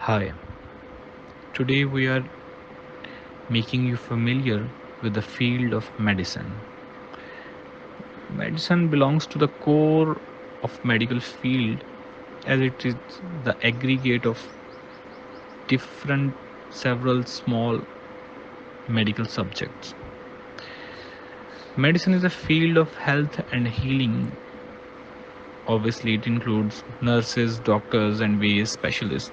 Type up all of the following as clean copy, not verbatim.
Hi, today we are making you familiar with the field of medicine. Medicine belongs to the core of medical field as it is the aggregate of different several small medical subjects. Medicine is a field of health and healing. Obviously, it includes nurses, doctors, and various specialists.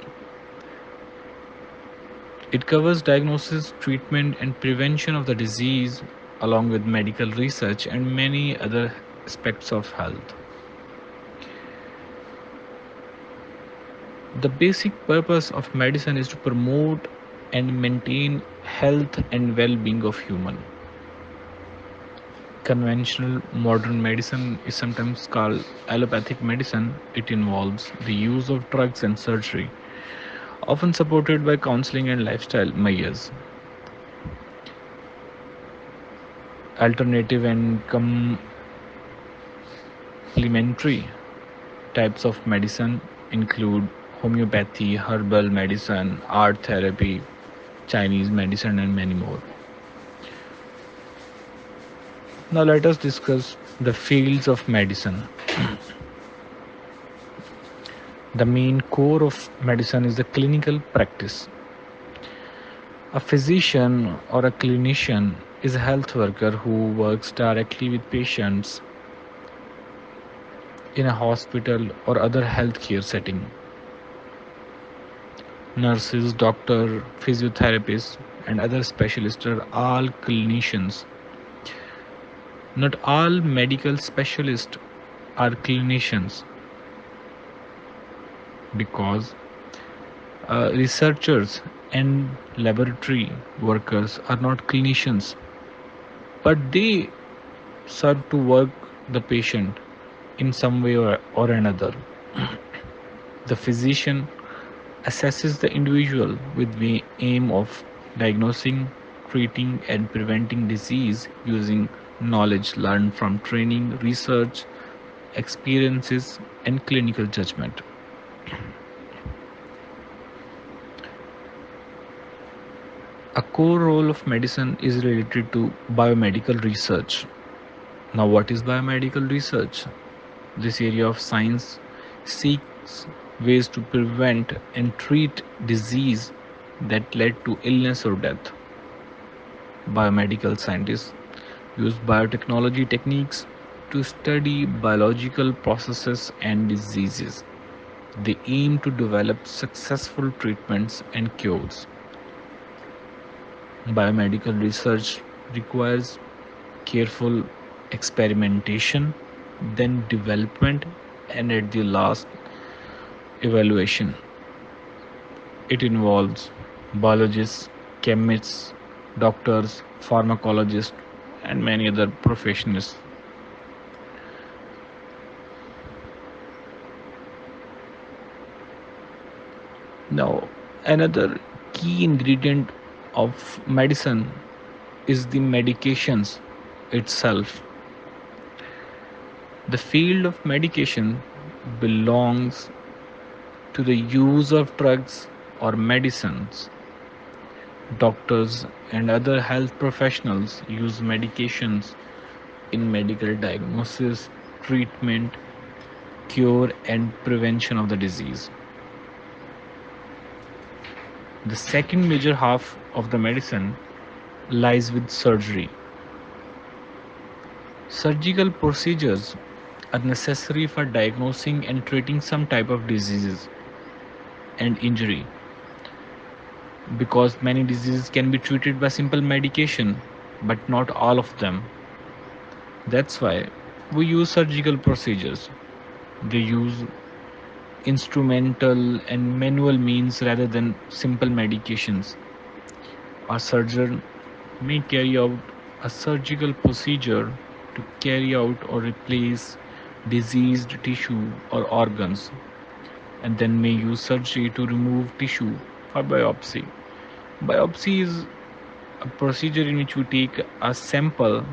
It covers diagnosis, treatment, and prevention of the disease, along with medical research and many other aspects of health. The basic purpose of medicine is to promote and maintain health and well-being of human. Conventional modern medicine is sometimes called allopathic medicine. It involves the use of drugs and surgery, often supported by counseling and lifestyle measures. Alternative and complementary types of medicine include homeopathy, herbal medicine, art therapy, Chinese medicine, and many more. Now, let us discuss the fields of medicine. The main core of medicine is the clinical practice. A physician or a clinician is a health worker who works directly with patients in a hospital or other healthcare setting. Nurses, doctor, physiotherapists, and other specialists are all clinicians. Not all medical specialists are clinicians because researchers and laboratory workers are not clinicians, but they serve to work the patient in some way or another. The physician assesses the individual with the aim of diagnosing, treating, and preventing disease using knowledge learned from training, research, experiences, and clinical judgment. A core role of medicine is related to biomedical research. Now, what is biomedical research? This area of science seeks ways to prevent and treat disease that led to illness or death. Biomedical scientists use biotechnology techniques to study biological processes and diseases. They aim to develop successful treatments and cures. Biomedical research requires careful experimentation, then development, and at the last, evaluation. It involves biologists, chemists, doctors, pharmacologists, and many other professionals. Now, another key ingredient of medicine is the medications itself. The field of medication belongs to the use of drugs or medicines. Doctors and other health professionals use medications in medical diagnosis, treatment, cure, and prevention of the disease. The second major half of the medicine lies with surgery. Surgical procedures are necessary for diagnosing and treating some type of diseases and injury because many diseases can be treated by simple medication, but not all of them. That's why we use surgical procedures. They use instrumental and manual means rather than simple medications. A surgeon may carry out a surgical procedure to carry out or replace diseased tissue or organs, and then may use surgery to remove tissue for biopsy. Biopsy is a procedure in which we take a sample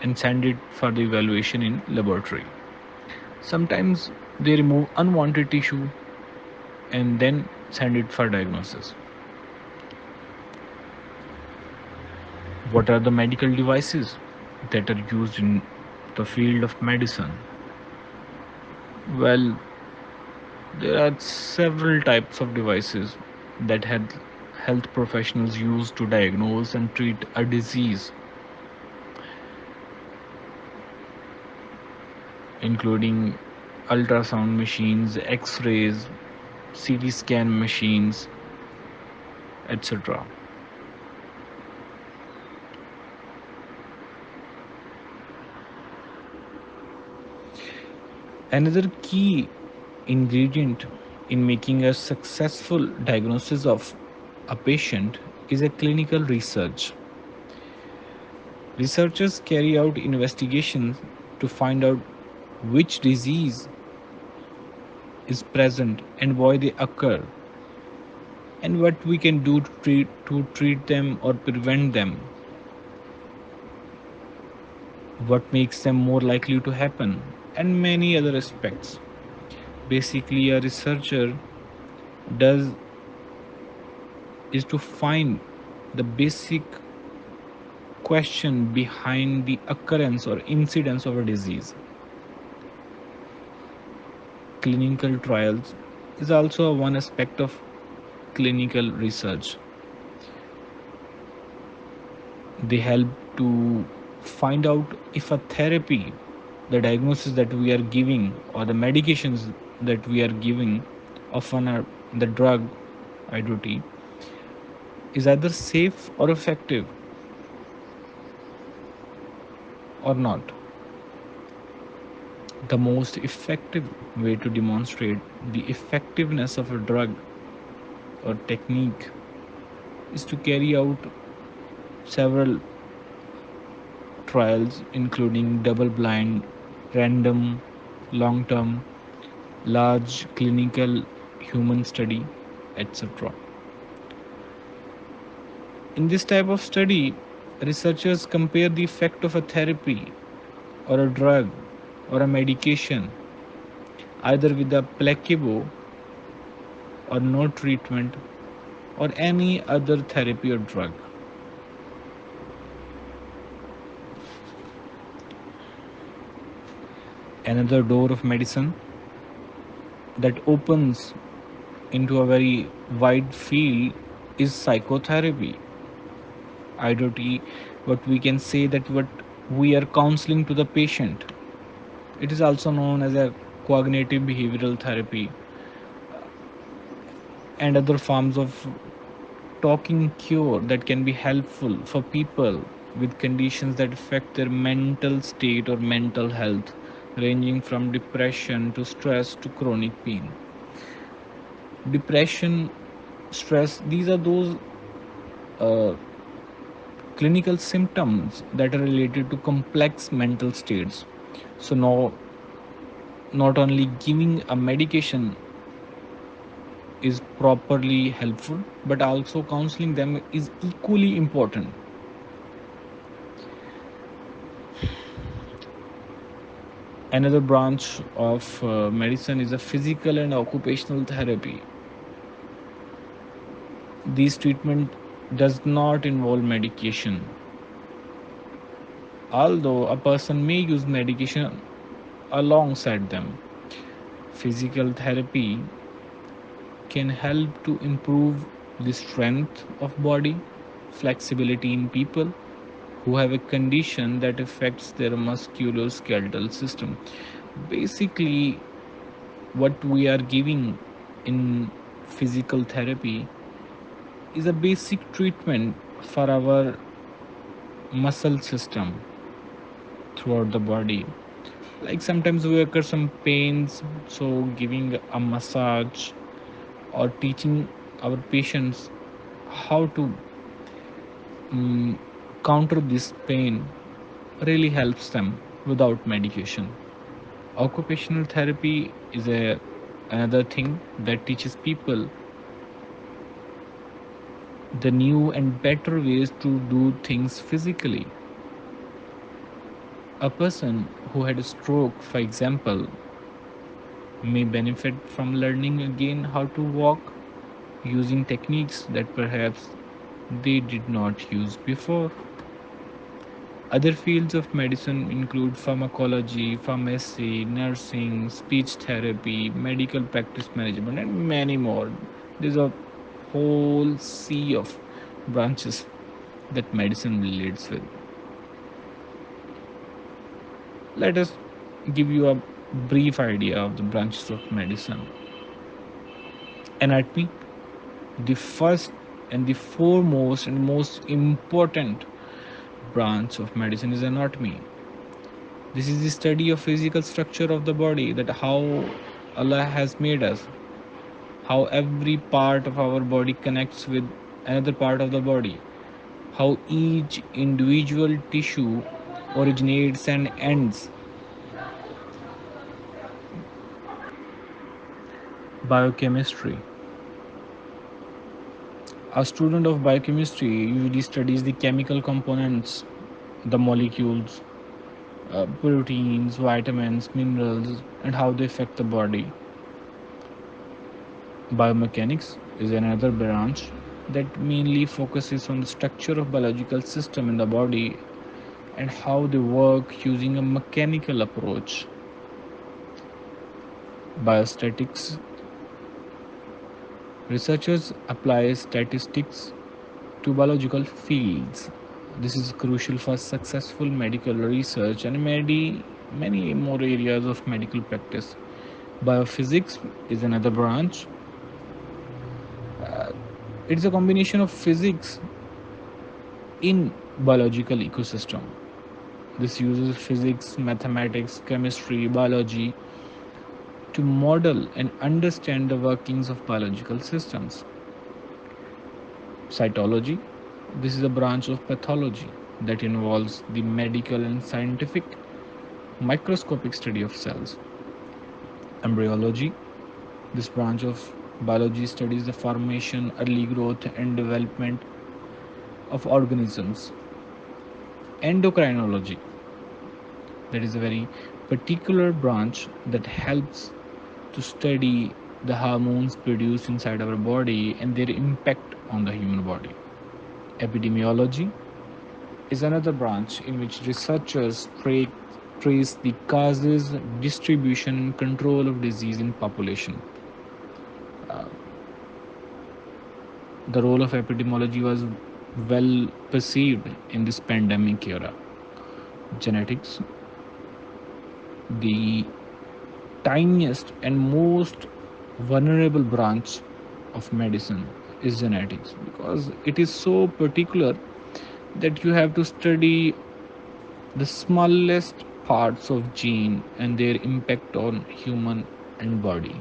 and send it for the evaluation in laboratory. Sometimes they remove unwanted tissue and then send it for diagnosis. What are the medical devices that are used in the field of medicine? Well, there are several types of devices that health professionals use to diagnose and treat a disease, including ultrasound machines, X rays, CT scan machines, etc. Another key ingredient in making a successful diagnosis of a patient is a clinical research. Researchers carry out investigations to find out which disease is present and why they occur, and what we can do to treat them or prevent them, what makes them more likely to happen, and many other aspects. Basically, a researcher does is to find the basic question behind the occurrence or incidence of a disease. Clinical trials is also one aspect of clinical research. They help to find out if a therapy, the diagnosis that we are giving, or the medications that we are giving, often are the drug IDOT, is either safe or effective or not. The most effective way to demonstrate the effectiveness of a drug or technique is to carry out several trials, including double blind, random, long term, large clinical human study, etc. In this type of study, researchers compare the effect of a therapy or a drug or a medication either with a placebo or no treatment or any other therapy or drug. Another door of medicine that opens into a very wide field is psychotherapy. IDOT, what we can say that what we are counseling to the patient. It is also known as a cognitive behavioral therapy and other forms of talking cure that can be helpful for people with conditions that affect their mental state or mental health, ranging from depression to stress to chronic pain. Depression, stress, these are those uh, clinical symptoms that are related to complex mental states. So, now, not only giving a medication is properly helpful, but also counseling them is equally important. Another branch of medicine is a physical and occupational therapy. This treatment does not involve medication, although a person may use medication alongside them. Physical therapy can help to improve the strength of body, flexibility in people who have a condition that affects their musculoskeletal system. Basically, what we are giving in physical therapy is a basic treatment for our muscle system throughout the body. Like sometimes we occur some pains, so giving a massage or teaching our patients how to mm, counter this pain really helps them without medication. Occupational therapy is another thing that teaches people the new and better ways to do things physically. A person who had a stroke, for example, may benefit from learning again how to walk using techniques that perhaps they did not use before. Other fields of medicine include pharmacology, pharmacy, nursing, speech therapy, medical practice management, and many more. There's a whole sea of branches that medicine relates with. Let us give you a brief idea of the branches of medicine. Anatomy, the first and the foremost and most important branch of medicine is anatomy. This is the study of physical structure of the body, that how Allah has made us, how every part of our body connects with another part of the body, how each individual tissue originates and ends. Biochemistry. A student of biochemistry usually studies the chemical components, the molecules, proteins, vitamins, minerals, and how they affect the body. Biomechanics is another branch that mainly focuses on the structure of biological system in the body and how they work using a mechanical approach. Biostatics. Researchers apply statistics to biological fields. This is crucial for successful medical research and many more areas of medical practice. Biophysics is another branch. It's a combination of physics in biological ecosystem. This uses physics, mathematics, chemistry, biology to model and understand the workings of biological systems. Cytology. This is a branch of pathology that involves the medical and scientific microscopic study of cells. Embryology. This branch of biology studies the formation, early growth, and development of organisms. Endocrinology. That is a very particular branch that helps to study the hormones produced inside our body and their impact on the human body. Epidemiology is another branch in which researchers trace the causes, distribution, and control of disease in population. Uh, the role of epidemiology was well perceived in this pandemic era. Genetics, the tiniest and most vulnerable branch of medicine, is genetics, because it is so particular that you have to study the smallest parts of gene and their impact on human and body.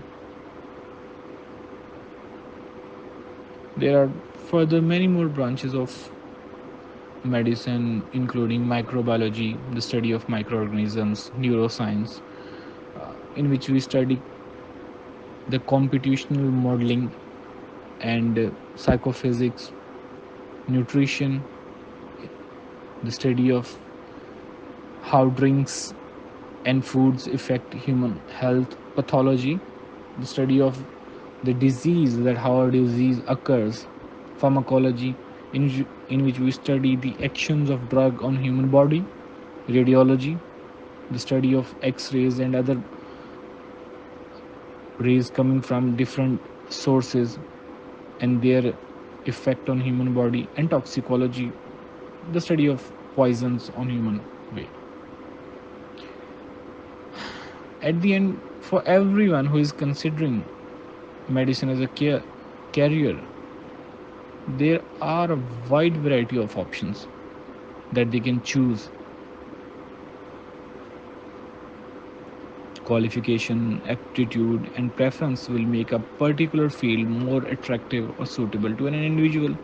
There are further many more branches of medicine, including microbiology, the study of microorganisms, neuroscience, in which we study the computational modeling and psychophysics, nutrition, the study of how drinks and foods affect human health, pathology, the study of the disease, that how a disease occurs, pharmacology, in which we study the actions of drug on human body, radiology, the study of x-rays and other rays coming from different sources and their effect on human body, and toxicology, the study of poisons on human way. At the end, for everyone who is considering medicine as a career, there are a wide variety of options that they can choose. Qualification, aptitude, and preference will make a particular field more attractive or suitable to an individual.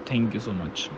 Thank you so much.